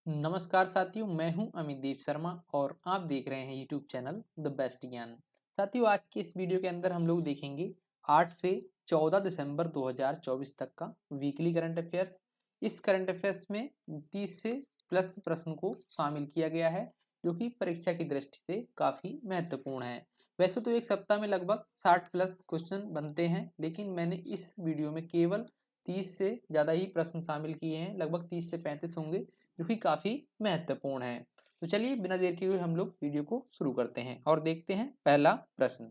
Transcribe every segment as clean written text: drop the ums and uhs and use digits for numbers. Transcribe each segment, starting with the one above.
नमस्कार साथियों, मैं हूं अमितदीप शर्मा और आप देख रहे हैं यूट्यूब चैनल द बेस्ट ज्ञान। साथियों, आज के इस वीडियो के अंदर हम लोग देखेंगे 8 से 14 दिसंबर 2024 तक का वीकली करंट अफेयर्स। इस करंट अफेयर्स में 30 से प्लस प्रश्न को शामिल किया गया है, जो कि परीक्षा की दृष्टि से काफ़ी महत्वपूर्ण है। वैसे तो एक सप्ताह में लगभग 60 प्लस क्वेश्चन बनते हैं, लेकिन मैंने इस वीडियो में केवल 30 से ज़्यादा ही प्रश्न शामिल किए हैं। लगभग 30 से 35 होंगे, जो कि काफी महत्वपूर्ण है। तो चलिए बिना देर किए हुए हम लोग वीडियो को शुरू करते हैं और देखते हैं पहला प्रश्न।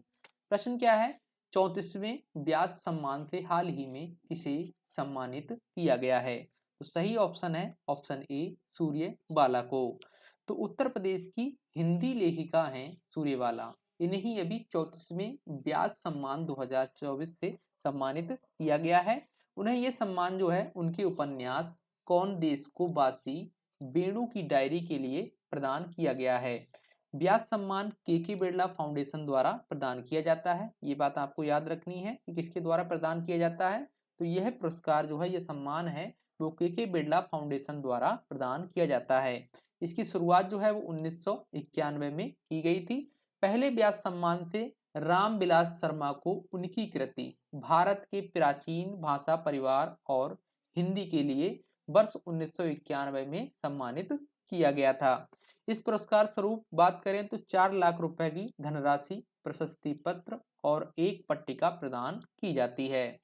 प्रश्न क्या है? 34वें व्यास सम्मान से हाल ही में किसे सम्मानित किया गया है? तो सही ऑप्शन है ऑप्शन ए, सूर्यबाला को। तो उत्तर प्रदेश की हिंदी लेखिका हैं सूर्यबाला। इन्हें अभी 34वें व्यास सम्मान 2024 से सम्मानित किया गया है। उन्हें यह सम्मान जो है उनके उपन्यास कौन देश को बासी वेणु की डायरी के लिए प्रदान किया गया है। व्यास सम्मान के बिरला फाउंडेशन द्वारा प्रदान किया जाता है। ये बात आपको याद रखनी है कि किसके द्वारा प्रदान किया जाता है। तो यह पुरस्कार जो है, यह सम्मान है, वो के बिरला फाउंडेशन द्वारा प्रदान किया जाता है। इसकी शुरुआत जो है वो 1991 में की गई थी। पहले व्यास सम्मान से रामविलास शर्मा को उनकी कृति भारत के प्राचीन भाषा परिवार और हिंदी के लिए वर्ष 1991 में सम्मानित किया गया था। इस पुरस्कार स्वरूप बात करें तो 4 लाख रुपए की धनराशि, प्रशस्ति पत्र और एक पट्टिका प्रदान की जाती है।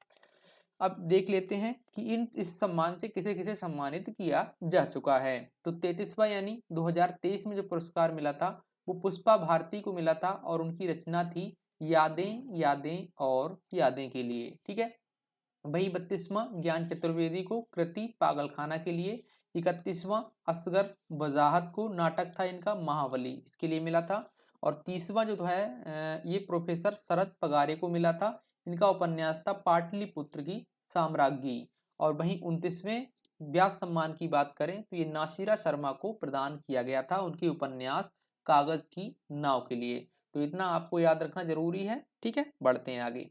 अब देख लेते हैं कि इस सम्मान से किसे किसे सम्मानित किया जा चुका है। तो 33वां यानी 2023 में जो पुरस्कार मिला था वो पुष्पा भारती को मिला था और उनकी रचना थी यादें यादें और यादें के लिए। ठीक है। वही 32वां ज्ञान चतुर्वेदी को कृति पागलखाना के लिए। 31वां असगर वजाहत को नाटक था इनका महाबली, इसके लिए मिला था। और 30वां जो है ये प्रोफेसर शरद पगारे को मिला था। इनका उपन्यास था पाटलिपुत्र की साम्राज्ञी। और वहीं 29वें व्यास सम्मान की बात करें तो ये नासिरा शर्मा को प्रदान किया गया था उनके उपन्यास कागज की नाव के लिए। तो इतना आपको याद रखना जरूरी है। ठीक है, बढ़ते हैं आगे।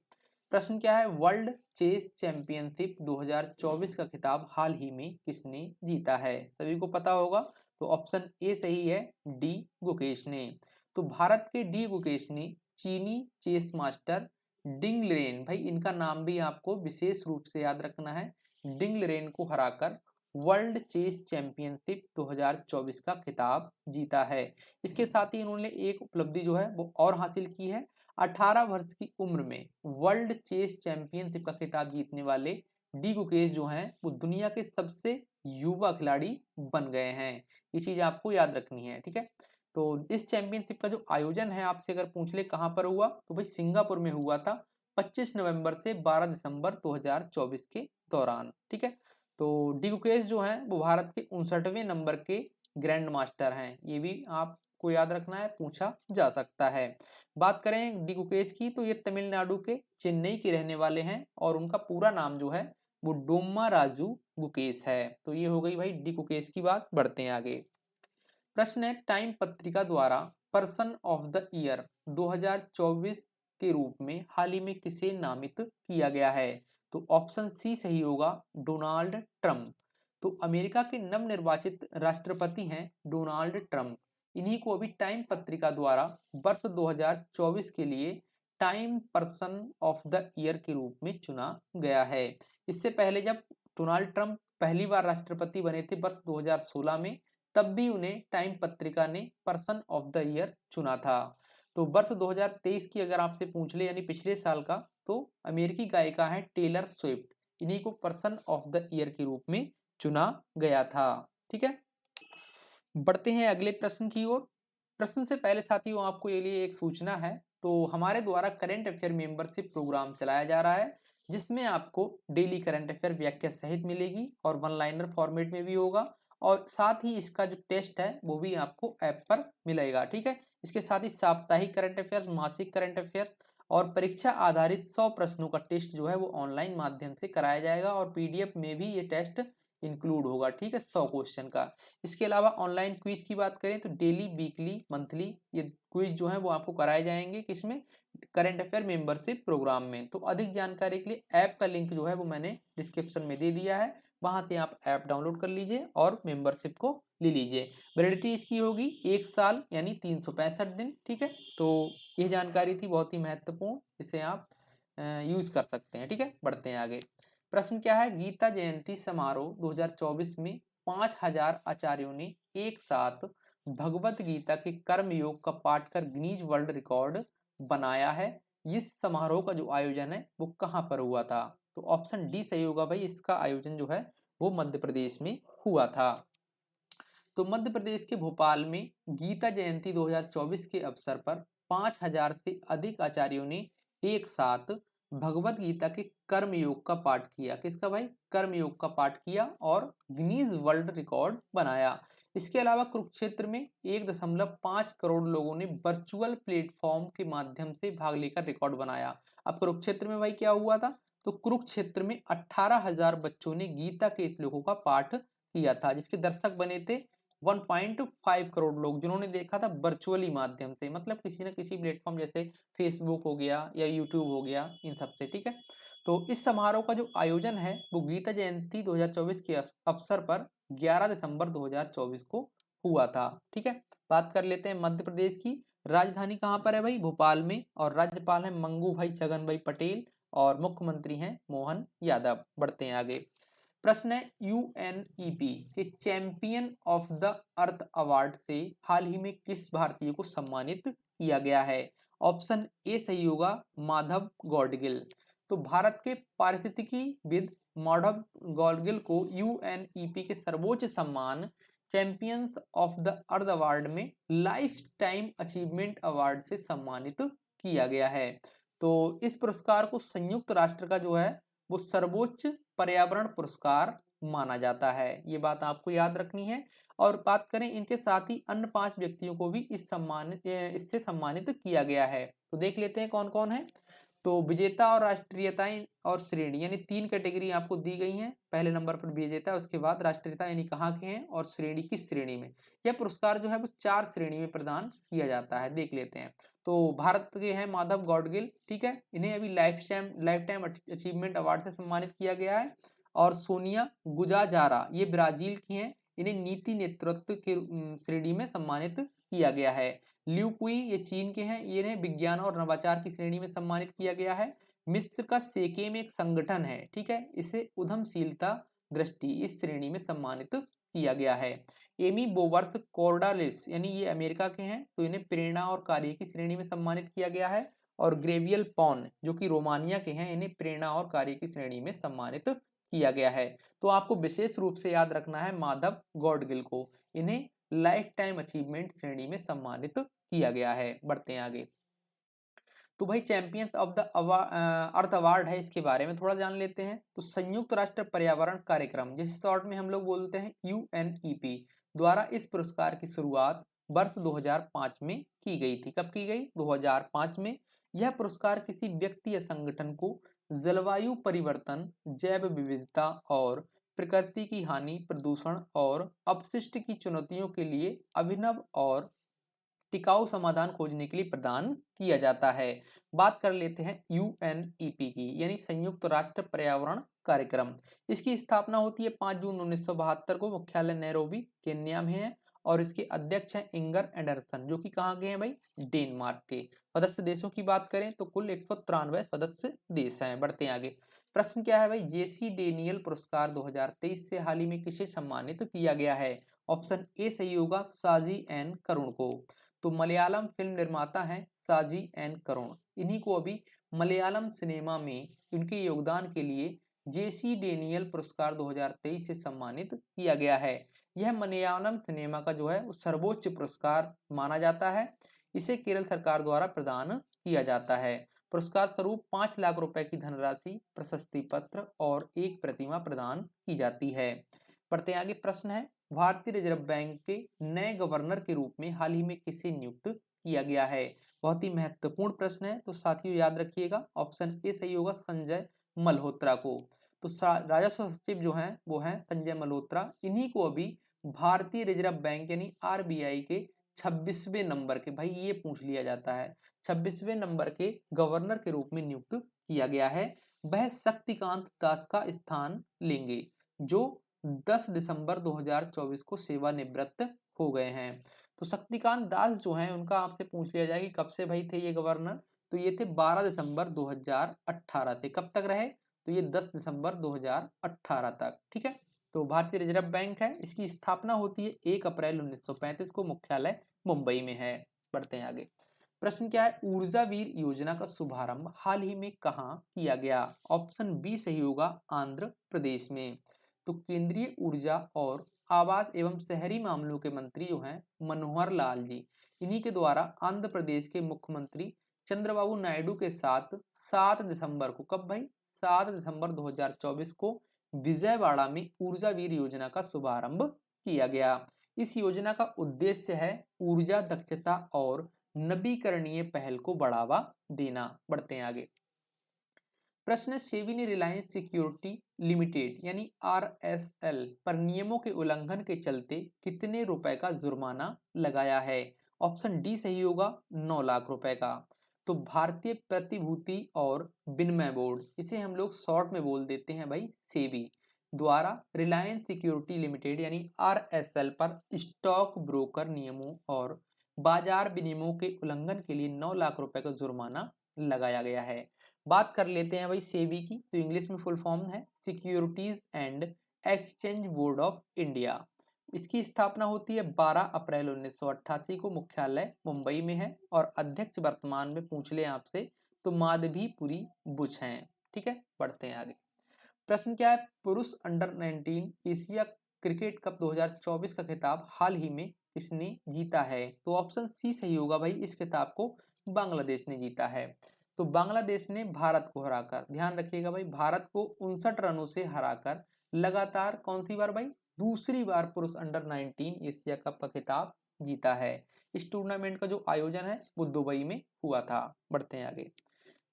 प्रश्न क्या है? वर्ल्ड चेस चैंपियनशिप 2024 का खिताब हाल ही में किसने जीता है? सभी को पता होगा। तो ऑप्शन ए सही है, डी गुकेश ने। तो भारत के डी गुकेश ने चीनी चेस मास्टर डिंग लेरेन, भाई इनका नाम भी आपको विशेष रूप से याद रखना है, डिंग लेरेन को हराकर वर्ल्ड चेस चैंपियनशिप 2024 का खिताब जीता है। इसके साथ ही इन्होंने एक उपलब्धि जो है वो और हासिल की है। 18 वर्ष की उम्र में वर्ल्ड चेस चैंपियनशिप का खिताब जीतने वाले डी गुकेश जो हैं वो दुनिया के सबसे युवा खिलाड़ी बन गए हैं। ये चीज आपको याद रखनी है। ठीक है। तो इस चैंपियनशिप का जो आयोजन है, आपसे अगर पूछ ले कहां पर हुआ, तो भाई सिंगापुर में हुआ था 25 नवंबर से 12 दिसंबर 2024 के दौरान। ठीक है। तो डी गुकेश जो है वो भारत के 59वें नंबर के ग्रैंड मास्टर हैं। ये भी आपको याद रखना है, पूछा जा सकता है। बात करें डी गुकेश की तो ये तमिलनाडु के चेन्नई के रहने वाले हैं और उनका पूरा नाम जो है वो डोम्मा राजू गुकेश है। तो ये हो गई भाई डी गुकेश की बात। बढ़ते हैं आगे। प्रश्न है, टाइम पत्रिका द्वारा पर्सन ऑफ द ईयर 2024 के रूप में हाल ही में किसे नामित किया गया है? तो ऑप्शन सी सही होगा, डोनाल्ड ट्रंप। तो अमेरिका के नवनिर्वाचित राष्ट्रपति हैं डोनाल्ड ट्रंप। इन्हीं को अभी टाइम पत्रिका द्वारा वर्ष 2024 के लिए time person of the year के रूप में चुना गया है। इससे पहले जब डोनाल्ड ट्रंप पहली बार राष्ट्रपति बने थे वर्ष 2016 में, तब भी उन्हें टाइम पत्रिका ने पर्सन ऑफ द ईयर चुना था। तो वर्ष 2023 की अगर आपसे पूछ ले, यानी पिछले साल का, तो अमेरिकी गायिका है टेलर स्विफ्ट। इन्हीं को पर्सन ऑफ द ईयर के रूप में चुना गया था। ठीक है। बढ़ते हैं अगले प्रश्न की ओर। प्रश्न से पहले साथियों आपको ये लिए एक सूचना है। तो हमारे द्वारा करंट अफेयर मेंबरशिप प्रोग्राम चलाया जा रहा है, जिसमें आपको डेली करंट अफेयर व्याख्या सहित मिलेगी और वन लाइनर फॉर्मेट में भी होगा। और साथ ही इसका जो टेस्ट है वो भी आपको ऐप पर मिलेगा। ठीक है। इसके साथ ही साप्ताहिक करंट अफेयर, मासिक करंट अफेयर और परीक्षा आधारित 100 प्रश्नों का टेस्ट जो है वो ऑनलाइन माध्यम से कराया जाएगा और पीडीएफ में भी ये टेस्ट इंक्लूड होगा। ठीक है, 100 क्वेश्चन का। इसके अलावा ऑनलाइन क्विज की बात करें तो डेली, वीकली, मंथली ये क्विज जो है वो आपको कराए जाएंगे। किसमें? करंट अफेयर मेंबरशिप प्रोग्राम में। तो अधिक जानकारी के लिए ऐप का लिंक जो है वो मैंने डिस्क्रिप्शन में दे दिया है। वहां से आप ऐप डाउनलोड कर लीजिए और मेंबरशिप को ले लीजिए। वैलिडिटी इसकी होगी 1 साल यानी 365 दिन। ठीक है, तो ये जानकारी थी बहुत ही महत्वपूर्ण, इसे आप यूज कर सकते हैं। ठीक है, बढ़ते हैं आगे। प्रश्न क्या है, गीता जयंती समारोह 2024 में 5000 आचार्यों ने एक साथ भगवत गीता के कर्म योग का पाठ कर गिनीज वर्ल्ड रिकॉर्ड बनाया है। इस समारोह का जो आयोजन है वो कहाँ पर हुआ था? तो ऑप्शन डी सही होगा भाई, इसका आयोजन जो है वो मध्य प्रदेश में हुआ था। तो मध्य प्रदेश के भोपाल में गीता जयंती 2024 के अवसर पर 5000 से अधिक आचार्यों ने एक साथ भगवत गीता के कर्म योग का पाठ किया। किसका भाई? कर्म योग का पाठ किया और गिनीज वर्ल्ड रिकॉर्ड बनाया। इसके अलावा कुरुक्षेत्र में 1.5 करोड़ लोगों ने वर्चुअल प्लेटफॉर्म के माध्यम से भाग लेकर रिकॉर्ड बनाया। अब कुरुक्षेत्र में भाई क्या हुआ था? तो कुरुक्षेत्र में 18,000 बच्चों ने गीता के श्लोकों का पाठ किया था, जिसके दर्शक बने थे 1.5 करोड़ लोग, जिन्होंने देखा था वर्चुअली माध्यम से, मतलब किसी न किसी प्लेटफॉर्म जैसे फेसबुक हो गया या यूट्यूब हो गया, इन सब से। ठीक है, तो इस समारोह का जो आयोजन है वो गीता जयंती 2024 के अवसर पर 11 दिसंबर 2024 को हुआ था। ठीक है, बात कर लेते हैं मध्य प्रदेश की। राजधानी कहाँ पर है भाई? भोपाल में। और राज्यपाल है मंगू भाई छगन भाई पटेल और मुख्यमंत्री हैं मोहन यादव। बढ़ते हैं आगे। प्रश्न है, यूएनईपी के champion of the earth award से हाल ही में किस भारतीय को सम्मानित किया गया है? ऑप्शन ए सही होगा, माधव गॉडगिल। तो भारत के पारिस्थितिकीविद माधव गॉडगिल को यूएनईपी के सर्वोच्च सम्मान champions of the earth award में लाइफ टाइम अचीवमेंट अवार्ड से सम्मानित किया गया है। तो इस पुरस्कार को संयुक्त राष्ट्र का जो है वो सर्वोच्च पर्यावरण पुरस्कार माना जाता है। ये बात आपको याद रखनी है। और बात करें इनके साथ ही अन्य 5 व्यक्तियों को भी इससे सम्मानित किया गया है। तो देख लेते हैं कौन कौन है। तो विजेता और राष्ट्रीयताएं और श्रेणी, यानी 3 कैटेगरी आपको दी गई हैं। पहले नंबर पर विजेता, उसके बाद राष्ट्रीयता यानी कहाँ के हैं, और श्रेणी किस श्रेणी में। यह पुरस्कार जो है वो 4 श्रेणी में प्रदान किया जाता है, देख लेते हैं। तो भारत के हैं माधव गॉडगिल। ठीक है, इन्हें अभी लाइफ टाइम अचीवमेंट अवार्ड से सम्मानित किया गया है। और सोनिया गुजाजारा, ये ब्राजील की हैं, इन्हें नीति नेतृत्व के श्रेणी में सम्मानित किया गया है। ल्यू कुई, ये चीन के हैं, इन्हें विज्ञान और नवाचार की श्रेणी में सम्मानित किया गया है। मिस्र का सेकेम एक संगठन है, ठीक है, इसे उद्यमशीलता दृष्टि इस श्रेणी में सम्मानित किया गया है। एमी बोवर्थ कोर्डालिस, यानी ये अमेरिका के हैं, तो इन्हें प्रेरणा और कार्य की श्रेणी में सम्मानित किया गया है। और ग्रेवियल पॉन, जो कि रोमानिया के हैं, इन्हें प्रेरणा और कार्य की श्रेणी में सम्मानित किया गया है। तो आपको विशेष रूप से याद रखना है माधव गॉडगिल को, इन्हें लाइफ टाइम अचीवमेंट श्रेणी में सम्मानित किया गया है। बढ़ते हैं आगे। तो भाई champions of the earth award है, इसके बारे में थोड़ा जान लेते हैं। तो संयुक्त राष्ट्र पर्यावरण कार्यक्रम, जिसे शॉर्ट में हम लोग बोलते हैं यूएनईपी, द्वारा इस पुरस्कार की शुरुआत वर्ष 2005 में की गई थी। कब की गई? 2005 में। यह पुरस्कार किसी व्यक्ति या संगठन को जलवायु परिवर्तन, जैव विविधता और प्रकृति की हानि, प्रदूषण और अपशिष्ट की चुनौतियों के लिए अभिनव और टिकाऊ समाधान खोजने के लिए प्रदान किया जाता है। बात कर लेते हैं यूएनईपी की, यानी संयुक्त राष्ट्र पर्यावरण कार्यक्रम। इसकी स्थापना होती है 5 जून 1972 को, मुख्यालय नैरोबी केन्या में है। और इसके अध्यक्ष हैं इंगर एंडरसन, जो कि कहाँ के हैं भाई? डेनमार्क के। सदस्य देशों की बात करें तो कुल 193 सदस्य देश हैं। बढ़ते हैं आगे। प्रश्न क्या है भाई? जेसी डेनियल पुरस्कार 2023 से हाल ही में किसे सम्मानित किया गया है? ऑप्शन ए सही होगा, साजी एन करुण को। तो मलयालम फिल्म निर्माता हैं साजी एन करुण, इन्हीं को अभी मलयालम सिनेमा में इनके योगदान के लिए जेसी डेनियल पुरस्कार 2023 से सम्मानित किया गया है। यह मलयालम सिनेमा का जो है वो सर्वोच्च पुरस्कार माना जाता है। इसे केरल सरकार द्वारा प्रदान किया जाता है। पुरस्कार स्वरूप 5 लाख रुपए की धनराशि, प्रशस्ति पत्र और एक प्रतिमा प्रदान की जाती है। पढ़ते आगे। प्रश्न है, भारतीय रिजर्व बैंक के नए गवर्नर के रूप में हाल ही में किसे नियुक्त किया गया है? बहुत ही महत्वपूर्ण प्रश्न है, तो साथियों याद रखिएगा। ऑप्शन ए सही होगा, संजय मल्होत्रा को। तो राजस्व सचिव जो हैं वो हैं संजय मल्होत्रा। इन्हीं को अभी भारतीय रिजर्व बैंक यानी आरबीआई के 26वें नंबर के, भाई ये पूछ लिया जाता है, 26वें नंबर के गवर्नर के रूप में नियुक्त किया गया है। वह शक्तिकांत दास का स्थान लेंगे। जो 10 दिसंबर 2024 को सेवानिवृत्त हो गए हैं। तो शक्तिकांत दास जो हैं उनका आपसे पूछ लिया जाए कि कब से भाई थे ये गवर्नर, तो ये थे 12 दिसंबर 2018 थे। कब तक रहे, तो ये 10 दिसंबर 2018 तक। ठीक है, तो भारतीय रिजर्व बैंक है, इसकी स्थापना होती है 1 अप्रैल 1935 को, मुख्यालय मुंबई में है। बढ़ते हैं आगे। प्रश्न क्या है, ऊर्जा वीर योजना का शुभारंभ हाल ही में कहाँ किया गया? ऑप्शन बी सही होगा, आंध्र प्रदेश में। तो केंद्रीय ऊर्जा और आवास एवं शहरी मामलों के मंत्री जो हैं मनोहर लाल जी, इन्हीं के द्वारा आंध्र प्रदेश के मुख्यमंत्री चंद्रबाबू नायडू के साथ 7 दिसंबर को, कब भाई, 7 दिसंबर 2024 को विजयवाड़ा में ऊर्जा वीर योजना का शुभारंभ किया गया। इस योजना का उद्देश्य है ऊर्जा दक्षता और नवीकरणीय पहल को बढ़ावा देना। बढ़ते हैं आगे। प्रश्न, सेबी ने रिलायंस सिक्योरिटी लिमिटेड यानी आरएसएल पर नियमों के उल्लंघन के चलते कितने रुपए का जुर्माना लगाया है? ऑप्शन डी सही होगा, 9 लाख रुपए का। तो भारतीय प्रतिभूति और विनिमय बोर्ड, इसे हम लोग शॉर्ट में बोल देते हैं भाई सेबी, द्वारा रिलायंस सिक्योरिटी लिमिटेड यानी आरएसएल पर स्टॉक ब्रोकर नियमों और बाजार विनियमों के उल्लंघन के लिए 9 लाख रुपए का जुर्माना लगाया गया है। बात कर लेते हैं भाई सेबी की, तो इंग्लिश में फुल फॉर्म है securities and exchange board of India. इसकी स्थापना होती है 12 अप्रैल 1988 को, मुख्यालय मुंबई में है और अध्यक्ष वर्तमान में पूछ ले आपसे तो माधवीपुरी बुच हैं। ठीक है, बढ़ते हैं आगे। प्रश्न क्या है, पुरुष अंडर 19 एशिया क्रिकेट कप 2024 का खिताब हाल ही में किसने जीता है? तो ऑप्शन सी सही होगा भाई, इस खिताब को बांग्लादेश ने जीता है। तो बांग्लादेश ने भारत को हराकर, ध्यान रखिएगा भाई, भारत को 59 रनों से हराकर लगातार कौन सी बार भाई, दूसरी बार पुरुष अंडर 19 एशिया कप का खिताब जीता है। इस टूर्नामेंट का जो आयोजन है वो दुबई में हुआ था। बढ़ते हैं आगे।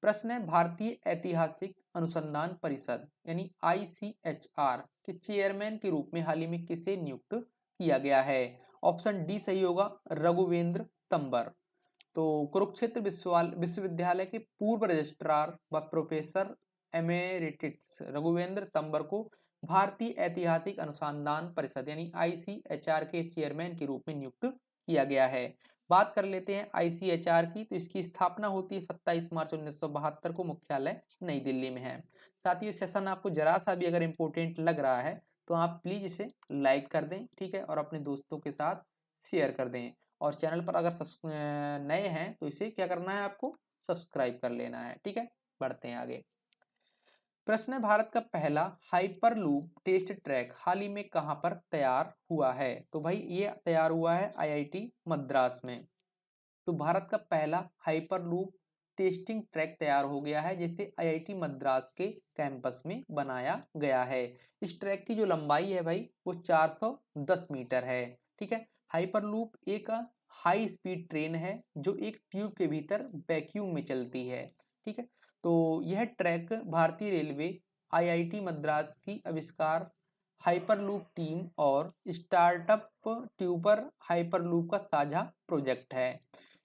प्रश्न है, भारतीय ऐतिहासिक अनुसंधान परिषद यानी आईसीएचआर के चेयरमैन के रूप में हाल ही में किसे नियुक्त किया गया है? ऑप्शन डी सही होगा, रघुवेंद्र तंबर। तो कुरुक्षेत्र विश्वविद्यालय के पूर्व रजिस्ट्रार व प्रोफेसर एमेरिटिस रघुवेंद्र तंबर को भारतीय ऐतिहासिक अनुसंधान परिषद यानी आईसीएचआर के चेयरमैन के रूप में नियुक्त किया गया है। बात कर लेते हैं आईसीएचआर की, तो इसकी स्थापना होती है 27 मार्च 1972 को, मुख्यालय नई दिल्ली में है। साथियों, सेशन आपको जरा सा भी अगर इम्पोर्टेंट लग रहा है तो आप प्लीज इसे लाइक कर दें, ठीक है, और अपने दोस्तों के साथ शेयर कर दें। और चैनल पर अगर नए हैं तो इसे क्या करना है, आपको सब्सक्राइब कर लेना है। ठीक है, बढ़ते हैं आगे। प्रश्न है, भारत का पहला हाइपरलूप टेस्ट ट्रैक हाल ही में कहां पर तैयार हुआ है? तो भाई ये तैयार हुआ है आईआईटी मद्रास में। तो भारत का पहला हाइपरलूप टेस्टिंग ट्रैक तैयार हो गया है, जिसे आईआईटी मद्रास के कैंपस में बनाया गया है। इस ट्रैक की जो लंबाई है भाई वो 410 मीटर है। ठीक है, हाइपरलूप एक हाई स्पीड ट्रेन है जो एक ट्यूब के भीतर वैक्यूम में चलती है। ठीक है, तो यह ट्रैक भारतीय रेलवे, आईआईटी मद्रास की आविष्कार हाइपरलूप टीम और स्टार्टअप ट्यूबर हाइपरलूप का साझा प्रोजेक्ट है।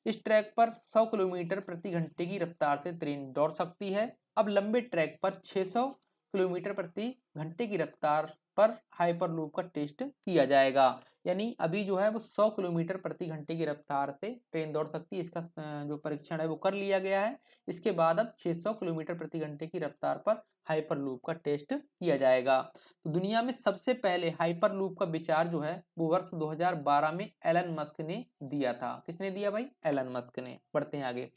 इस ट्रैक पर 100 किलोमीटर प्रति घंटे की रफ्तार से ट्रेन दौड़ सकती है। अब लंबे ट्रैक पर 600 किलोमीटर प्रति घंटे की रफ्तार पर हाइपरलूप का टेस्ट किया जाएगा। यानी अभी जो है वो 100 किलोमीटर प्रति घंटे की रफ्तार से ट्रेन दौड़ सकती है, इसका जो परीक्षण है वो कर लिया गया है। इसके बाद अब 600 किलोमीटर प्रति घंटे की रफ्तार पर हाइपरलूप का टेस्ट किया जाएगा। तो दुनिया में सबसे पहले हाइपरलूप का विचार जो है वो वर्ष 2012 में एलन मस्क ने दिया था। किसने दिया भाई? एलन मस्क ने। बढ़ते हैं आगे।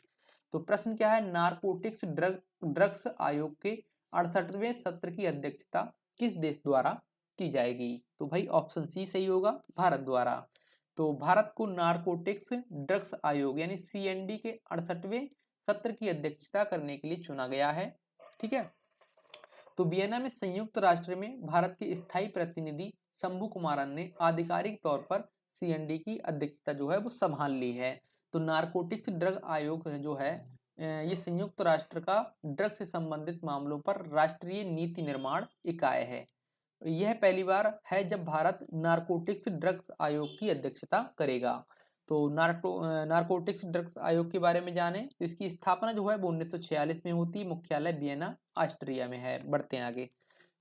तो प्रश्न क्या है, नारकोटिक्स ड्रग्स आयोग के 68वें सत्र की अध्यक्षता किस देश द्वारा की जाएगी? तो भाई ऑप्शन सी सही होगा, भारत द्वारा। तो भारत को नारकोटिक्स ड्रग्स आयोग यानी सीएनडी के 68वें सत्र की अध्यक्षता करने के लिए चुना गया है। ठीक है, तो वियना में संयुक्त राष्ट्र में भारत के स्थायी प्रतिनिधि शंभू कुमारन ने आधिकारिक तौर पर सीएनडी की अध्यक्षता जो है वो संभाल ली है। तो नारकोटिक्स ड्रग आयोग जो है ये संयुक्त राष्ट्र का ड्रग से संबंधित मामलों पर राष्ट्रीय नीति निर्माण इकाई है। यह पहली बार है जब भारत नारकोटिक्स ड्रग्स आयोग की अध्यक्षता करेगा। तो नारकोटिक्स ड्रग्स आयोग के बारे में जाने तो इसकी स्थापना जो है वो 1946 में होती है, मुख्यालय वियना ऑस्ट्रिया में है। बढ़ते हैं आगे।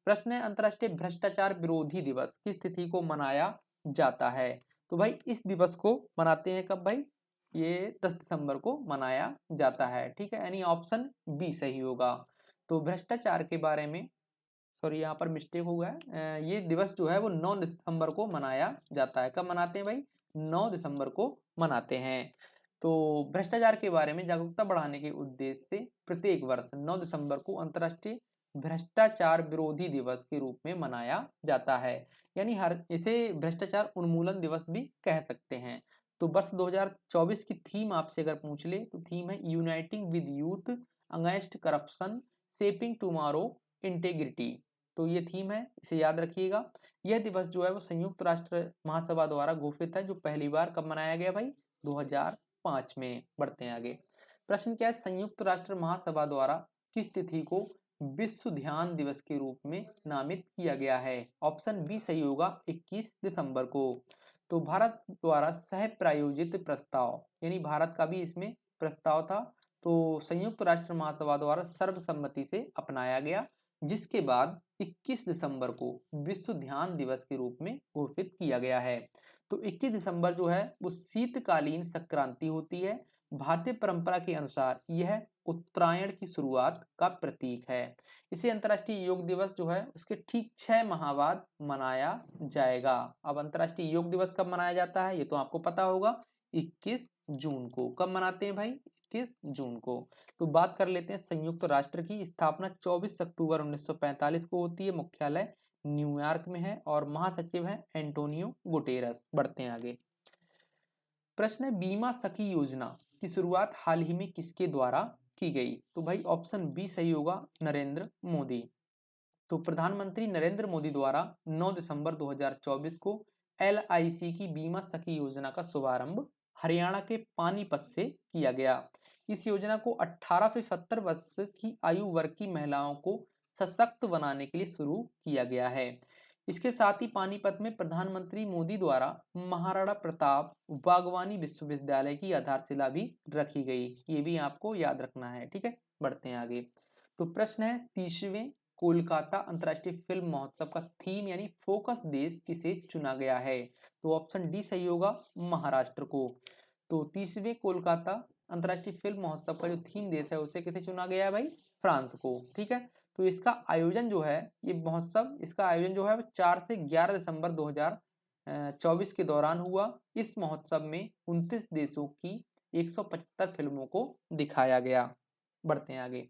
प्रश्न है अंतर्राष्ट्रीय भ्रष्टाचार विरोधी दिवस किस तिथि को मनाया जाता है? तो भाई इस दिवस को मनाते हैं कब भाई? ये 10 दिसंबर को मनाया जाता है, ठीक है, यानी ऑप्शन बी सही होगा। तो भ्रष्टाचार के बारे में, सॉरी यहाँ पर मिस्टेक हो गया है, ये दिवस जो है वो 9 दिसंबर को मनाया जाता है। कब मनाते हैं भाई? 9 दिसंबर को मनाते हैं। तो भ्रष्टाचार के बारे में जागरूकता बढ़ाने के उद्देश्य से प्रत्येक वर्ष 9 दिसंबर को अंतर्राष्ट्रीय भ्रष्टाचार विरोधी दिवस के रूप में मनाया जाता है, यानी हर इसे भ्रष्टाचार उन्मूलन दिवस भी कह सकते हैं। तो वर्ष 2024 की थीम आपसे अगर पूछ ले तो थीम है uniting with youth against corruption shaping tomorrow integrity. तो ये थीम है, इसे याद रखिएगा। यह दिवस जो है वो संयुक्त राष्ट्र महासभा द्वारा घोषित है, जो पहली बार कब मनाया गया भाई? 2005 में। बढ़ते हैं आगे। प्रश्न क्या है? संयुक्त राष्ट्र महासभा द्वारा किस तिथि को विश्व ध्यान दिवस के रूप में नामित किया गया है? ऑप्शन बी सही होगा, 21 दिसंबर को। तो भारत द्वारा सह प्रायोजित प्रस्ताव, यानी भारत का भी इसमें प्रस्ताव था, तो संयुक्त राष्ट्र महासभा द्वारा सर्वसम्मति से अपनाया गया, जिसके बाद 21 दिसंबर को विश्व ध्यान दिवस के रूप में घोषित किया गया है। तो 21 दिसंबर जो है वो शीतकालीन संक्रांति होती है। भारतीय परंपरा के अनुसार यह उत्तरायण की शुरुआत का प्रतीक है। इसे अंतर्राष्ट्रीय योग दिवस जो है उसके ठीक 6 माह बाद मनाया जाएगा। अब अंतर्राष्ट्रीय योग दिवस कब मनाया जाता है ये तो आपको पता होगा, 21 जून को। कब मनाते हैं भाई? 21 जून को। तो बात कर लेते हैं संयुक्त राष्ट्र की स्थापना 24 अक्टूबर 1945 को होती है, मुख्यालय न्यूयॉर्क में है और महासचिव है एंटोनियो गुटेरस। बढ़ते हैं आगे। प्रश्न है बीमा सखी योजना की शुरुआत हाल ही में किसके द्वारा की गई? तो भाई ऑप्शन बी सही होगा, नरेंद्र मोदी। तो प्रधानमंत्री नरेंद्र मोदी द्वारा 9 दिसंबर 2024 को LIC की बीमा सखी योजना का शुभारंभ हरियाणा के पानीपत से किया गया। इस योजना को 18 से 70 वर्ष की आयु वर्ग की महिलाओं को सशक्त बनाने के लिए शुरू किया गया है। इसके साथ ही पानीपत में प्रधानमंत्री मोदी द्वारा महाराणा प्रताप बागवानी विश्वविद्यालय की आधारशिला भी रखी गई। ये भी आपको याद रखना है, ठीक है। बढ़ते हैं आगे। तो प्रश्न है 30वें कोलकाता अंतर्राष्ट्रीय फिल्म महोत्सव का थीम यानी फोकस देश किसे चुना गया है? तो ऑप्शन डी सही होगा, महाराष्ट्र को। तो 30वें कोलकाता अंतर्राष्ट्रीय फिल्म महोत्सव का जो थीम देश है उसे किसे चुना गया है भाई? फ्रांस को, ठीक है। तो इसका आयोजन जो है, ये महोत्सव इसका आयोजन जो है 4 से 11 दिसंबर 2024 के दौरान हुआ। इस महोत्सव में 29 देशों की 175 फिल्मों को दिखाया गया। बढ़ते हैं आगे।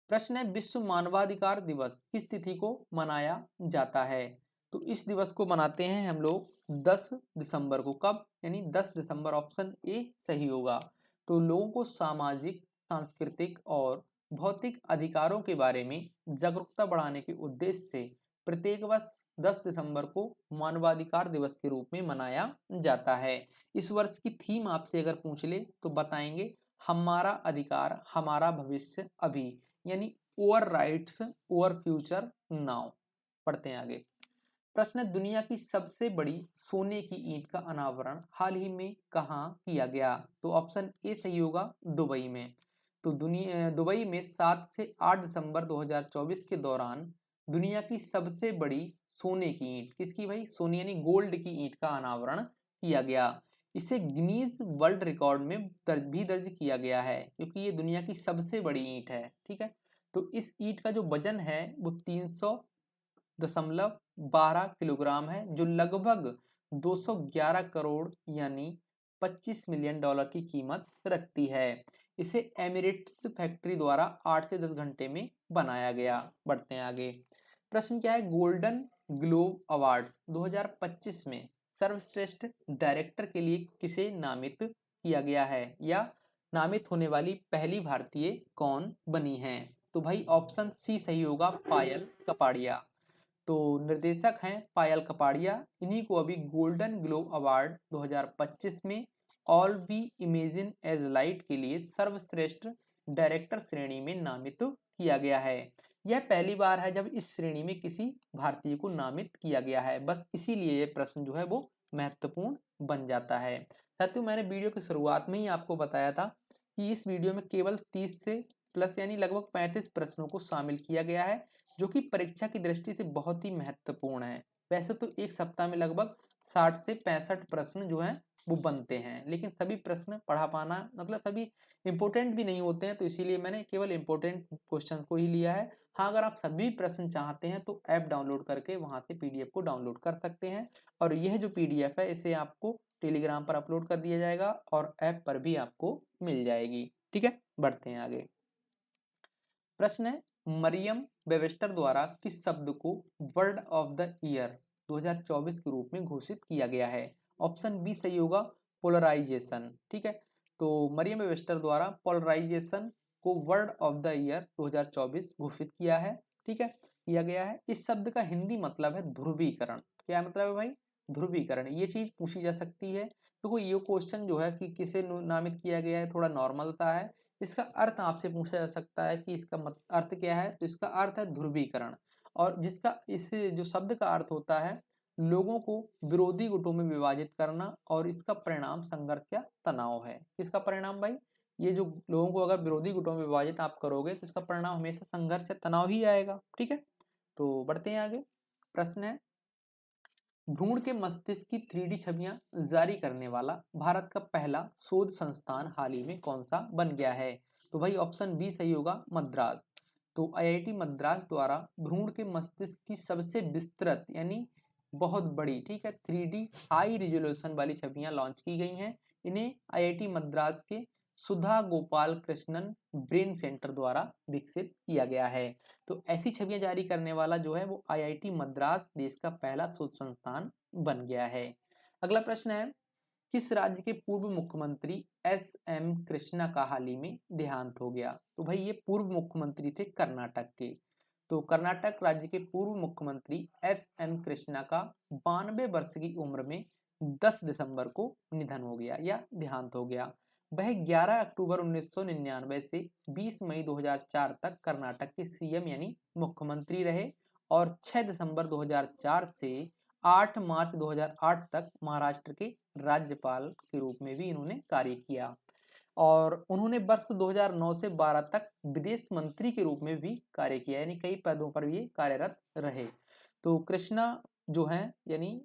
प्रश्न है विश्व मानवाधिकार दिवस किस तिथि को मनाया जाता है? तो इस दिवस को मनाते हैं हम लोग 10 दिसंबर को। कब? यानी 10 दिसंबर, ऑप्शन ए सही होगा। तो लोगों को सामाजिक, सांस्कृतिक और भौतिक अधिकारों के बारे में जागरूकता बढ़ाने के उद्देश्य से प्रत्येक वर्ष 10 दिसंबर को मानवाधिकार दिवस के रूप में मनाया जाता है। इस वर्ष की थीम आपसे अगर पूछ ले तो बताएंगे हमारा अधिकार हमारा भविष्य अभी, यानी over rights over future now. पढ़ते हैं आगे। प्रश्न है दुनिया की सबसे बड़ी सोने की ईंट का अनावरण हाल ही में कहाँ किया गया? तो ऑप्शन ए सही होगा, दुबई में। तो दुबई में 7 से 8 दिसंबर 2024 के दौरान दुनिया की सबसे बड़ी सोने की ईंट, किसकी भाई? सोने यानी गोल्ड की ईंट का अनावरण किया गया। इसे गिनीज वर्ल्ड रिकॉर्ड में दर्ज किया गया है, क्योंकि ये दुनिया की सबसे बड़ी ईंट है, ठीक है। तो इस ईंट का जो वजन है वो 300.12 किलोग्राम है, जो लगभग 211 करोड़ यानी 25 मिलियन डॉलर की कीमत रखती है। इसे एमिरेट्स फैक्ट्री द्वारा 8 से 10 घंटे में बनाया गया। बढ़ते हैं आगे। प्रश्न क्या है? गोल्डन ग्लोब अवार्ड 2025 में सर्वश्रेष्ठ डायरेक्टर के लिए किसे नामित किया गया है, या नामित होने वाली पहली भारतीय कौन बनी है? तो भाई ऑप्शन सी सही होगा, पायल कपाड़िया। तो निर्देशक हैं पायल कपाड़िया। इन्हीं को अभी गोल्डन ग्लोब अवार्ड 2025 में all we imagine as light के लिए सर्वश्रेष्ठ डायरेक्टर श्रेणी में नामित किया गया है। यह पहली बार है जब इस श्रेणी में किसी भारतीय को नामित किया गया है। बस इसीलिए ये प्रश्न जो है वो महत्वपूर्ण बन जाता है। साथियों, मैंने वीडियो की शुरुआत में ही आपको बताया था कि इस वीडियो में केवल 30 से प्लस यानी लगभग 35 प्रश्नों को शामिल किया गया है, जो कि परीक्षा की दृष्टि से बहुत ही महत्वपूर्ण है। वैसे तो एक सप्ताह में लगभग 60 से 65 प्रश्न जो हैं वो बनते हैं, लेकिन सभी प्रश्न पढ़ा पाना मतलब सभी इंपॉर्टेंट भी नहीं होते हैं, तो इसीलिए मैंने केवल इंपॉर्टेंट क्वेश्चन को ही लिया है। हाँ, अगर आप सभी प्रश्न चाहते हैं तो ऐप डाउनलोड करके वहां से पीडीएफ को डाउनलोड कर सकते हैं, और यह जो पीडीएफ है इसे आपको टेलीग्राम पर अपलोड कर दिया जाएगा और ऐप पर भी आपको मिल जाएगी। ठीक है, बढ़ते हैं आगे। प्रश्न है, मरियम वेबस्टर द्वारा किस शब्द को वर्ड ऑफ द ईयर 2024 के रूप में घोषित किया गया है? ऑप्शन बी सही होगा, पोलराइजेशन। ठीक है, तो मरियम वेबस्टर द्वारा पोलराइजेशन को वर्ड ऑफ द ईयर 2024 घोषित किया है। ठीक है, किया गया है। इस शब्द का हिंदी मतलब है ध्रुवीकरण। क्या मतलब है भाई? ध्रुवीकरण। ये चीज पूछी जा सकती है, देखो ये क्वेश्चन जो है कि किसे नामित किया गया है, थोड़ा नॉर्मल सा है। इसका अर्थ आपसे पूछा जा सकता है कि इसका अर्थ क्या है, तो इसका अर्थ है ध्रुवीकरण, और जिसका इस जो शब्द का अर्थ होता है लोगों को विरोधी गुटों में विभाजित करना, और इसका परिणाम संघर्ष या तनाव है। इसका परिणाम भाई, ये जो लोगों को अगर विरोधी गुटों में विभाजित आप करोगे तो इसका परिणाम हमेशा संघर्ष या तनाव ही आएगा। ठीक है, तो बढ़ते हैं आगे। प्रश्न है, भ्रूण के मस्तिष्क की 3D छवियां जारी करने वाला भारत का पहला शोध संस्थान हाल ही में कौन सा बन गया है? तो भाई ऑप्शन बी सही होगा, मद्रास। तो आईआईटी मद्रास द्वारा भ्रूण के मस्तिष्क की सबसे विस्तृत यानी बहुत बड़ी, ठीक है, 3D हाई रिजोल्यूशन वाली छवियां लॉन्च की गई हैं। इन्हें आईआईटी मद्रास के सुधा गोपाल कृष्णन ब्रेन सेंटर द्वारा विकसित किया गया है। तो ऐसी छवियां जारी करने वाला जो है वो आईआईटी मद्रास देश का पहला शोध संस्थान बन गया है। अगला प्रश्न है, किस राज्य के पूर्व मुख्यमंत्री एस एम कृष्णा का हाल ही में देहांत हो गया? तो भाई ये पूर्व मुख्यमंत्री थे कर्नाटक के। तो कर्नाटक राज्य के पूर्व मुख्यमंत्री एस एम कृष्णा का 92 वर्ष की उम्र में 10 दिसंबर को निधन हो गया या देहांत हो गया। वह 11 अक्टूबर 1999 से 20 मई 2004 तक कर्नाटक के सीएम यानी मुख्यमंत्री रहे, और 6 दिसंबर 2004 से 8 मार्च 2008 तक महाराष्ट्र के राज्यपाल के रूप में भी इन्होंने कार्य किया, और उन्होंने वर्ष 2009 से 12 तक विदेश मंत्री के रूप में भी कार्य किया, यानी कई पदों पर भी कार्यरत रहे। तो कृष्णा जो है यानी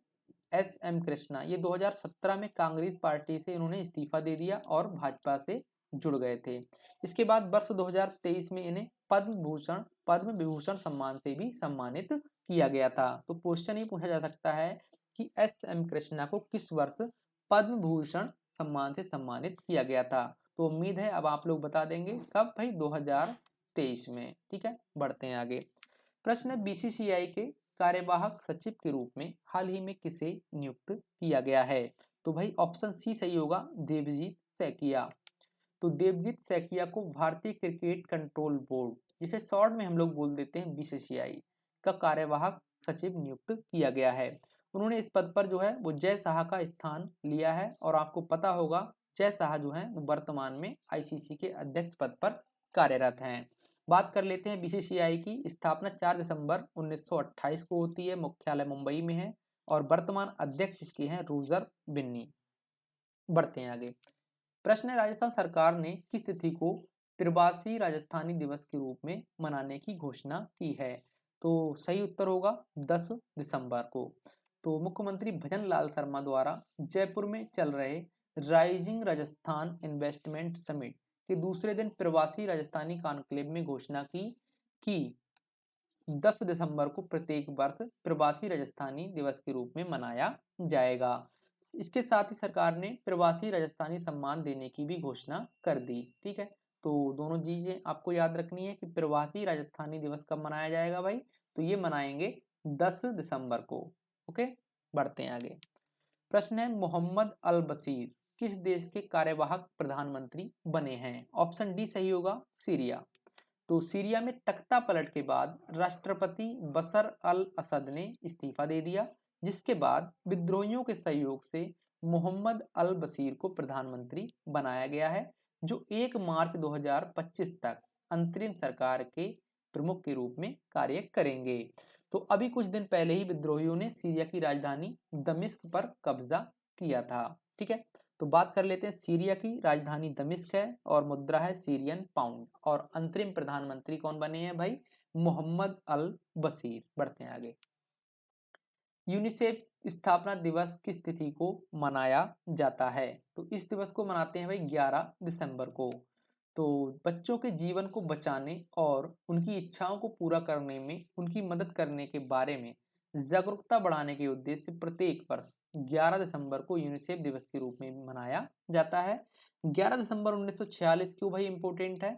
एस एम कृष्णा, ये 2017 में कांग्रेस पार्टी से इन्होंने इस्तीफा दे दिया और भाजपा से जुड़ गए थे। इसके बाद वर्ष 2023 में इन्हें पद्म विभूषण सम्मान से भी सम्मानित किया गया था। तो क्वेश्चन ये पूछा जा सकता है कि एस एम कृष्णा को किस वर्ष पद्म भूषण सम्मान से सम्मानित किया गया था? तो उम्मीद है अब आप लोग बता देंगे, कब भाई? 2023 में। ठीक है, बढ़ते हैं आगे। प्रश्न है, बीसीसीआई के कार्यवाहक सचिव के रूप में हाल ही में किसे नियुक्त किया गया है? तो भाई ऑप्शन सी सही होगा, देवजीत सैकिया। तो देवजीत सैकिया को भारतीय क्रिकेट कंट्रोल बोर्ड, जिसे शॉर्ट में हम लोग बोल देते हैं बीसीसीआई, का कार्यवाहक सचिव नियुक्त किया गया है। उन्होंने इस पद पर जो है वो जय शाह का स्थान लिया है, और आपको पता होगा जय शाह जो है वो वर्तमान में आईसीसी के अध्यक्ष पद पर कार्यरत हैं। बात कर लेते हैं बीसीसीआई की। स्थापना 4 दिसंबर 1928 को होती है, मुख्यालय मुंबई में है, और वर्तमान अध्यक्ष इसके हैं रूजर बिन्नी। बढ़ते हैं आगे। प्रश्न है, राजस्थान सरकार ने किस तिथि को प्रवासी राजस्थानी दिवस के रूप में मनाने की घोषणा की है? तो सही उत्तर होगा 10 दिसंबर को। तो मुख्यमंत्री भजन लाल शर्मा द्वारा जयपुर में चल रहे राइजिंग राजस्थान इन्वेस्टमेंट समिट के दूसरे दिन प्रवासी राजस्थानी कॉन्क्लेव में घोषणा की कि 10 दिसंबर को प्रत्येक वर्ष प्रवासी राजस्थानी दिवस के रूप में मनाया जाएगा। इसके साथ ही सरकार ने प्रवासी राजस्थानी सम्मान देने की भी घोषणा कर दी। ठीक है, तो दोनों चीजें आपको याद रखनी है कि प्रवासी राजस्थानी दिवस कब मनाया जाएगा भाई? तो ये मनाएंगे 10 दिसंबर को। ओके, बढ़ते हैं आगे। प्रश्न है, मोहम्मद अल बशीर किस देश के कार्यवाहक प्रधानमंत्री बने हैं? ऑप्शन डी सही होगा, सीरिया। तो सीरिया में तख्ता पलट के बाद राष्ट्रपति बशर अल असद ने इस्तीफा दे दिया, जिसके बाद विद्रोहियों के सहयोग से मोहम्मद अल बशीर को प्रधानमंत्री बनाया गया है, जो 1 मार्च 2025 तक अंतरिम सरकार के प्रमुख के रूप में कार्य करेंगे। तो अभी कुछ दिन पहले ही विद्रोहियों ने सीरिया की राजधानी दमिश्क पर कब्जा किया था। ठीक है, तो बात कर लेते हैं, सीरिया की राजधानी दमिश्क है और मुद्रा है सीरियन पाउंड। और अंतरिम प्रधानमंत्री कौन बने हैं भाई? मोहम्मद अल बशीर। बढ़ते हैं आगे। यूनिसेफ स्थापना दिवस किस तिथि को मनाया जाता है? तो इस दिवस को मनाते हैं भाई 11 दिसंबर को। तो बच्चों के जीवन को बचाने और उनकी इच्छाओं को पूरा करने में उनकी मदद करने के बारे में जागरूकता बढ़ाने के उद्देश्य से प्रत्येक वर्ष 11 दिसंबर को यूनिसेफ दिवस के रूप में मनाया जाता है। 11 दिसंबर 1946 क्यों भाई इंपॉर्टेंट है?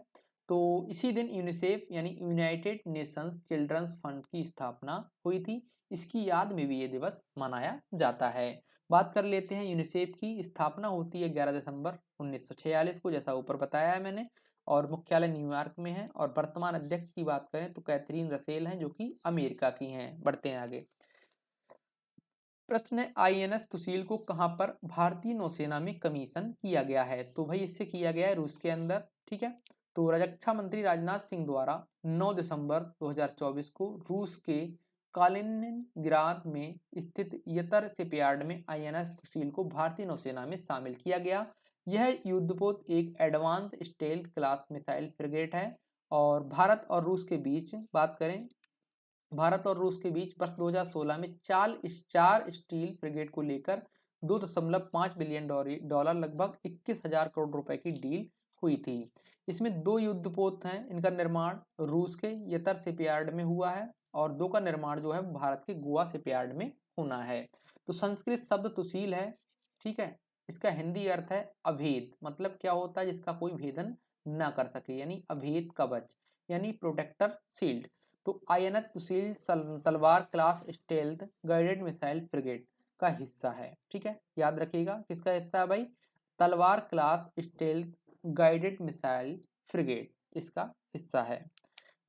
तो इसी दिन यूनिसेफ यानी यूनाइटेड नेशंस चिल्ड्रंस फंड की स्थापना हुई थी। इसकी याद में भी ये दिवस मनाया जाता है। बात कर लेते हैं, यूनिसेफ की स्थापना होती है 11 दिसंबर 1946 को, जैसा ऊपर बताया है मैंने, और मुख्यालय न्यूयॉर्क में है। और वर्तमान अध्यक्ष की बात करें तो कैथरीन रसेल हैं, जो कि अमेरिका की हैं। बढ़ते हैं आगे। प्रश्न है, आईएनएस सुशील को कहां पर भारतीय नौसेना में कमीशन किया गया है? तो भाई इससे किया गया है रूस के अंदर। ठीक है। तो रक्षा मंत्री राजनाथ सिंह द्वारा 9 दिसंबर 2024 को रूस के कालिनिनग्राद में स्थित यतर शिपयार्ड में आईएनएस सुशील को भारतीय नौसेना में शामिल किया गया। यह युद्धपोत एक advance stealth class missile frigate है। और भारत और रूस के बीच बात करें, भारत और रूस के बीच वर्ष 2016 में चार स्टील फ्रिगेट को लेकर 2.5 बिलियन डॉलर लगभग 21,000 करोड़ रुपए की डील हुई थी। इसमें 2 युद्धपोत हैं, इनका निर्माण रूस के यतर शिपयार्ड में हुआ है और 2 का निर्माण जो है भारत के गोवा शिपयार्ड में होना है। तो संस्कृत शब्द तुशील है। ठीक है। इसका हिंदी अर्थ है अभेद। मतलब क्या होता है? जिसका कोई भेदन ना कर सके, यानी अभेद कवच, यानी प्रोटेक्टर शील्ड। तो आईएनएस सुशील तलवार class stealth guided missile frigate का हिस्सा है। ठीक है, याद रखिएगा किसका हिस्सा है भाई? तलवार class stealth guided missile frigate इसका हिस्सा है।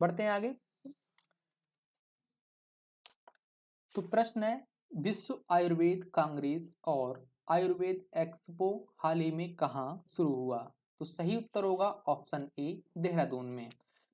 बढ़ते हैं आगे। तो प्रश्न है, विश्व आयुर्वेद कांग्रेस और आयुर्वेद एक्सपो हाल ही में कहाँ शुरू हुआ? तो सही उत्तर होगा ऑप्शन ए, देहरादून में।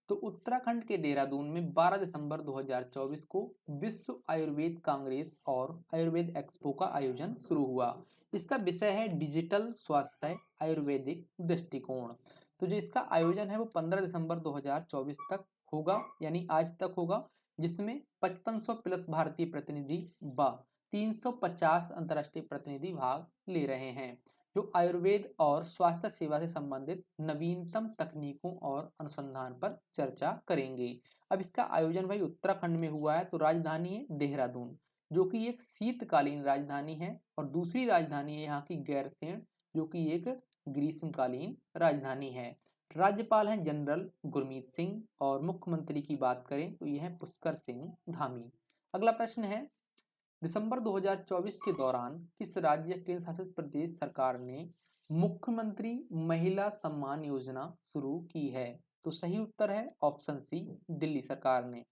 तो उत्तराखंड के देहरादून में 12 दिसंबर 2024 को विश्व आयुर्वेद कांग्रेस और आयुर्वेद एक्सपो का आयोजन शुरू हुआ। इसका विषय है डिजिटल स्वास्थ्य आयुर्वेदिक दृष्टिकोण। तो जो इसका आयोजन है वो 15 दिसंबर 2024 तक होगा, यानी आज तक होगा, जिसमें 5500 प्लस भारतीय प्रतिनिधि व 350 अंतर्राष्ट्रीय प्रतिनिधि भाग ले रहे हैं, जो आयुर्वेद और स्वास्थ्य सेवा से संबंधित नवीनतम तकनीकों और अनुसंधान पर चर्चा करेंगे। अब इसका आयोजन भाई उत्तराखंड में हुआ है। तो राजधानी है देहरादून, जो कि एक शीतकालीन राजधानी है, और दूसरी राजधानी है यहाँ की गैरसेन, जो कि एक ग्रीष्मकालीन राजधानी है। राज्यपाल हैं जनरल गुरमीत सिंह, और मुख्यमंत्री की बात करें तो यह है पुष्कर सिंह धामी। अगला प्रश्न है, दिसंबर 2024 के दौरान किस राज्य केंद्र शासित प्रदेश सरकार ने मुख्यमंत्री महिला सम्मान योजना शुरू की है? तो सही उत्तर है ऑप्शन सी, दिल्ली सरकार ने।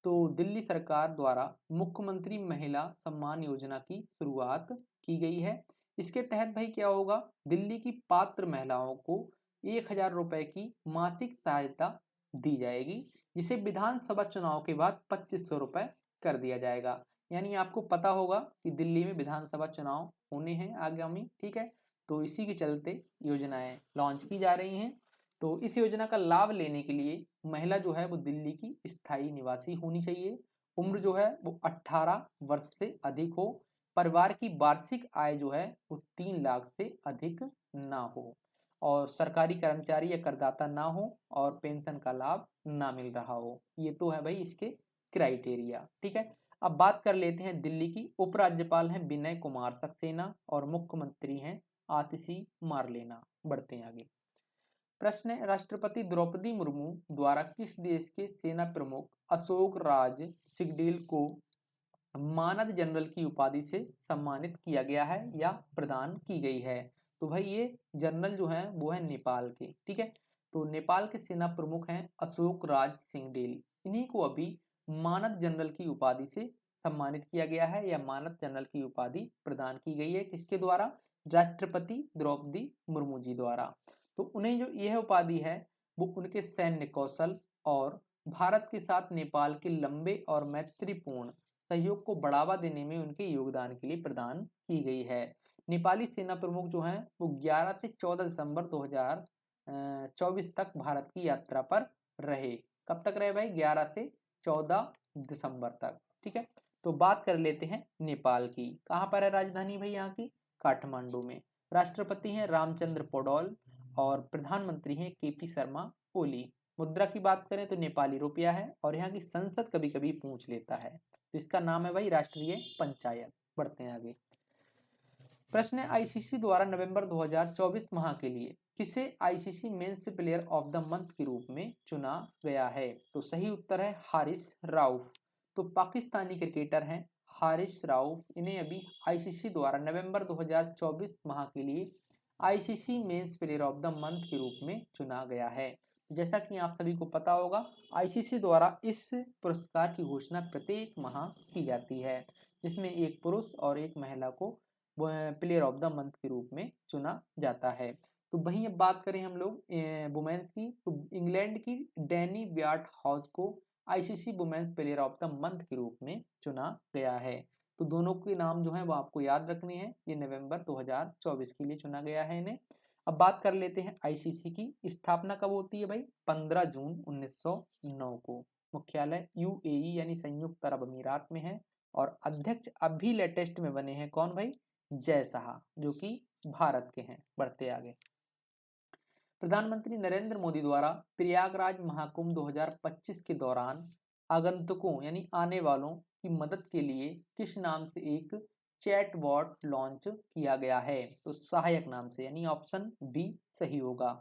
तो दिल्ली सरकार द्वारा मुख्यमंत्री महिला सम्मान योजना की शुरुआत की गई है। इसके तहत भाई क्या होगा? दिल्ली की पात्र महिलाओं को 1,000 रुपए की मासिक सहायता दी जाएगी, जिसे विधानसभा चुनाव के बाद 2,500 रुपए कर दिया जाएगा। यानी आपको पता होगा कि दिल्ली में विधानसभा चुनाव होने हैं आगामी। ठीक है। तो इसी के चलते योजनाएं लॉन्च की जा रही हैं। तो इस योजना का लाभ लेने के लिए महिला जो है वो दिल्ली की स्थायी निवासी होनी चाहिए, उम्र जो है वो 18 वर्ष से अधिक हो, परिवार की वार्षिक आय जो है वो 3 लाख से अधिक ना हो, और सरकारी कर्मचारी या करदाता ना हो, और पेंशन का लाभ ना मिल रहा हो। ये तो है भाई इसके क्राइटेरिया। ठीक है। अब बात कर लेते हैं दिल्ली की। उपराज्यपाल हैं विनय कुमार सक्सेना, और मुख्यमंत्री हैं आतिशी मारलेना। बढ़ते हैं आगे। प्रश्न है, राष्ट्रपति द्रौपदी मुर्मू द्वारा किस देश के सेना प्रमुख अशोक राज सिगडेल को मानद जनरल की उपाधि से सम्मानित किया गया है या प्रदान की गई है? तो भाई ये जनरल जो है वो है नेपाल के। ठीक है। तो नेपाल के सेना प्रमुख हैं अशोक राज सिंहडेल। इन्हीं को अभी मानद जनरल की उपाधि से सम्मानित किया गया है, या मानद जनरल की उपाधि प्रदान की गई है। किसके द्वारा? राष्ट्रपति द्रौपदी मुर्मू जी द्वारा। तो उन्हें जो यह उपाधि है वो उनके सैन्य कौशल और भारत के साथ नेपाल के लंबे और मैत्रीपूर्ण सहयोग को बढ़ावा देने में उनके योगदान के लिए प्रदान की गई है। नेपाली सेना प्रमुख जो हैं वो 11 से 14 दिसंबर 2024 तक भारत की यात्रा पर रहे। कब तक रहे भाई? 11 से 14 दिसंबर तक। ठीक है, तो बात कर लेते हैं नेपाल की। कहाँ पर है राजधानी भाई यहाँ की? काठमांडू में। राष्ट्रपति हैं रामचंद्र पौडोल और प्रधानमंत्री हैं केपी शर्मा ओली। मुद्रा की बात करें तो नेपाली रुपया है और यहाँ की संसद कभी कभी पूछ लेता है, तो इसका नाम है भाई राष्ट्रीय पंचायत। बढ़ते हैं आगे। प्रश्न है आईसीसी द्वारा नवंबर 2024 माह के लिए किसे ICC men's player of the month के रूप में चुना गया है? तो सही उत्तर है हारिस राउफ। तो पाकिस्तानी क्रिकेटर हैं हारिस राउफ, इन्हें अभी आईसीसी द्वारा नवंबर 2024 माह के लिए ICC men's player of the month के रूप में चुना गया है। जैसा कि आप सभी को पता होगा, आईसीसी द्वारा इस पुरस्कार की घोषणा प्रत्येक माह की जाती है, जिसमें एक पुरुष और एक महिला को प्लेयर ऑफ द मंथ के रूप में चुना जाता है। तो वहीं अब बात करें हम लोग वुमेन्स की, तो इंग्लैंड की डैनी व्याट हाउस को ICC women's player of the month के रूप में चुना गया है। तो दोनों के नाम जो है वो आपको याद रखने हैं। ये नवंबर 2024 के लिए चुना गया है इन्हें। अब बात कर लेते हैं आईसीसी की। स्थापना कब होती है भाई? 15 जून 1909 को। मुख्यालय यूएई यानी संयुक्त अरब अमीरात में है और अध्यक्ष अभी लेटेस्ट में बने हैं कौन भाई? जय शाह, जो कि भारत के हैं। बढ़ते आगे। प्रधानमंत्री नरेंद्र मोदी द्वारा प्रयागराज महाकुंभ 2025 के दौरान आगंतुकों यानी आने वालों की मदद के लिए किस नाम से एक चैटबॉट लॉन्च किया गया है? तो सहायक नाम से, यानी ऑप्शन बी सही होगा।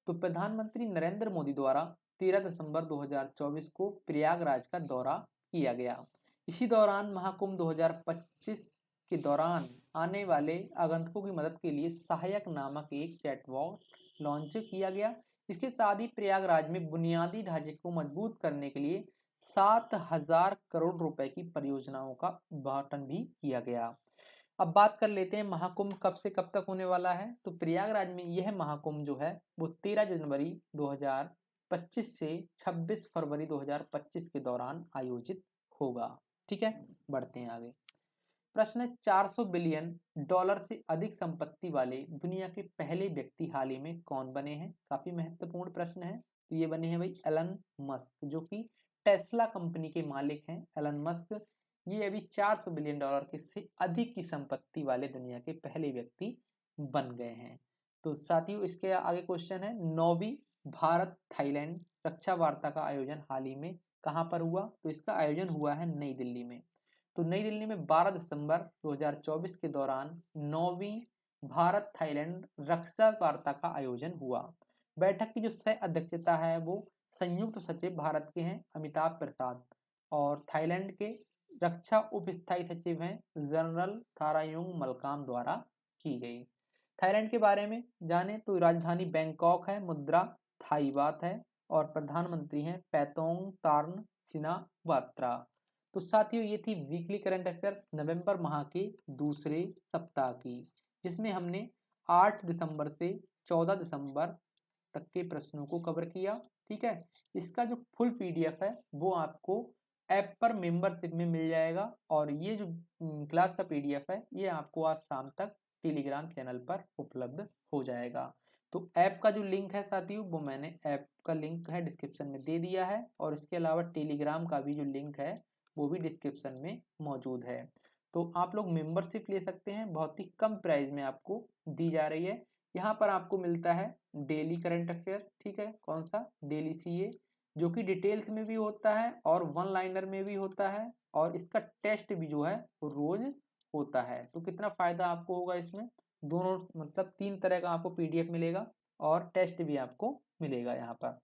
तो प्रधानमंत्री नरेंद्र मोदी द्वारा 13 दिसंबर 2024 को प्रयागराज का दौरा किया गया। इसी दौरान महाकुंभ 2025 के दौरान आने वाले आगंतुकों की मदद के लिए सहायक नामक एक चैटबॉट लॉन्च किया गया। इसके साथ ही प्रयागराज में बुनियादी ढांचे को मजबूत करने के लिए 7,000 करोड़ रुपए की परियोजनाओं का उद्घाटन भी किया गया। अब बात कर लेते हैं महाकुंभ कब से कब तक होने वाला है। तो प्रयागराज में यह महाकुंभ जो है वो 13 जनवरी 2025 से 26 फरवरी 2025 के दौरान आयोजित होगा। ठीक है, बढ़ते हैं आगे। प्रश्न है 400 बिलियन डॉलर से अधिक संपत्ति वाले दुनिया के पहले व्यक्ति हाल ही में कौन बने हैं? काफी महत्वपूर्ण प्रश्न है। तो ये बने हैं भाई एलन मस्क, जो कि टेस्ला कंपनी के मालिक हैं। एलन मस्क ये अभी 400 बिलियन डॉलर के से अधिक की संपत्ति वाले दुनिया के पहले व्यक्ति बन गए हैं। तो साथियों इसके आगे क्वेश्चन है 9वीं भारत थाईलैंड रक्षा वार्ता का आयोजन हाल ही में कहाँ पर हुआ? तो इसका आयोजन हुआ है नई दिल्ली में। तो नई दिल्ली में 12 दिसंबर 2024 के दौरान 9वीं भारत थाईलैंड रक्षा वार्ता का आयोजन हुआ। बैठक की जो सह अध्यक्षता है वो संयुक्त सचिव भारत के हैं अमिताभ प्रसाद और थाईलैंड के रक्षा उप स्थायी सचिव हैं जनरल थारायुंग मलकाम द्वारा की गई। थाईलैंड के बारे में जाने तो राजधानी बैंकॉक है, मुद्रा थाई बात है और प्रधानमंत्री हैं पैतोंग तार्न सिनावात्रा। तो साथियों ये थी वीकली करंट अफेयर्स नवंबर माह के दूसरे सप्ताह की, जिसमें हमने 8 दिसंबर से 14 दिसंबर तक के प्रश्नों को कवर किया। ठीक है, इसका जो फुल पीडीएफ है वो आपको ऐप पर मेंबरशिप में मिल जाएगा और ये जो क्लास का पीडीएफ है ये आपको आज शाम तक टेलीग्राम चैनल पर उपलब्ध हो जाएगा। तो ऐप का जो लिंक है साथियों वो मैंने ऐप का लिंक है डिस्क्रिप्शन में दे दिया है और इसके अलावा टेलीग्राम का भी जो लिंक है वो भी डिस्क्रिप्शन में मौजूद है। तो आप लोग मेंबरशिप ले सकते हैं, बहुत ही कम प्राइस में आपको दी जा रही है। यहाँ पर आपको मिलता है डेली करंट अफेयर, ठीक है, कौन सा? डेली सीए, जो कि डिटेल्स में भी होता है और वन लाइनर में भी होता है और इसका टेस्ट भी जो है वो रोज होता है। तो कितना फायदा आपको होगा इसमें, दोनों मतलब 3 तरह का आपको पीडीएफ मिलेगा और टेस्ट भी आपको मिलेगा यहाँ पर।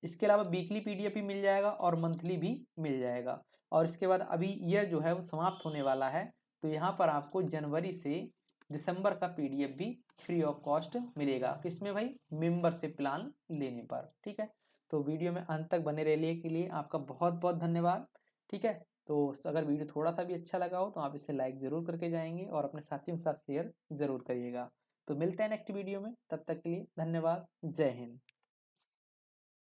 इसके अलावा वीकली पीडीएफ भी मिल जाएगा और मंथली भी मिल जाएगा और इसके बाद अभी ईयर जो है वो समाप्त होने वाला है, तो यहाँ पर आपको जनवरी से दिसंबर का पीडीएफ भी फ्री ऑफ कॉस्ट मिलेगा। किसमें भाई? मेंबरशिप प्लान लेने पर। ठीक है, तो वीडियो में अंत तक बने रहने के लिए आपका बहुत बहुत धन्यवाद। ठीक है, तो अगर वीडियो थोड़ा सा भी अच्छा लगा हो तो आप इसे लाइक ज़रूर करके जाएंगे और अपने साथियों के साथ शेयर ज़रूर करिएगा। तो मिलते हैं नेक्स्ट वीडियो में, तब तक के लिए धन्यवाद। जय हिंद।